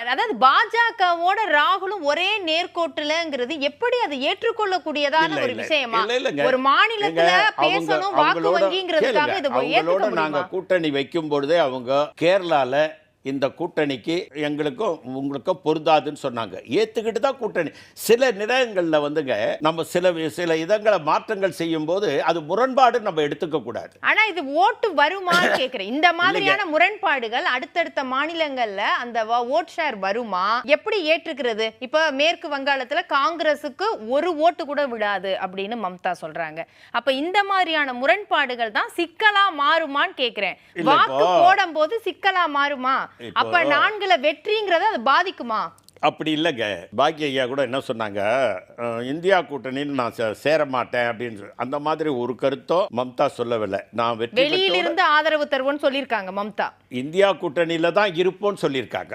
அதாவது பாஜகவோட ராகுலும் ஒரே நேர்கோட்டுலங்கிறது எப்படி அது ஏற்றுக்கொள்ளக்கூடியதான ஒரு விஷயமா? ஒரு மாநிலத்துல பேசணும் வாக்கு வங்கிங்கிறதுக்காக இது ஏற்றுக்க நாங்க முடியுமா? கூட்டணி வைக்கும் பொழுதே அவங்க கேரளால இந்த கூட்டணிக்கு எங்களுக்கும் உங்களுக்கும் பொருந்தாதுன்னு சொன்னாங்க. ஏத்துக்கிட்டு தான் கூட்டணி. சில நிலையங்கள்ல வந்துங்க நம்ம சில இதங்களை மாற்றங்கள் செய்யும் போது அது முரண்பாடு நம்ம எடுத்துக்க கூடாது. ஆனா இது ஓட்டு வருமான்னு கேக்குறேன். இந்த மாதிரியான முரண்பாடுகள் அடுத்தடுத்த மாநிலங்கள்ல அந்த ஓட் ஷேர் வருமா? எப்படி ஏற்றுக்கிறது? இப்ப மேற்கு வங்காளத்துல காங்கிரசுக்கு ஒரு ஓட்டு கூட விடாது அப்படின்னு மம்தா சொல்றாங்க. அப்ப இந்த மாதிரியான முரண்பாடுகள் தான் சிக்கலா மாறுமான்னு கேக்குறேன். வாக்கு போடும் போது சிக்கலா மாறுமா? அப்ப 4ல வெற்றிங்கிறத அது பாதிக்குமா? அப்படி இல்லைங்க. பாக்கிய ஐயா கூட என்ன சொன்னாங்க, இந்தியா கூட்டணியில் நான் சேர மாட்டேன் அப்படின்னு. அந்த மாதிரி ஒரு கருத்தோ மம்தா சொல்லவில்லை. நான் வெளியிலிருந்து ஆதரவு தருவோன்னு சொல்லியிருக்காங்க மம்தா. இந்தியா கூட்டணியில தான் இருப்போம்னு சொல்லியிருக்காங்க.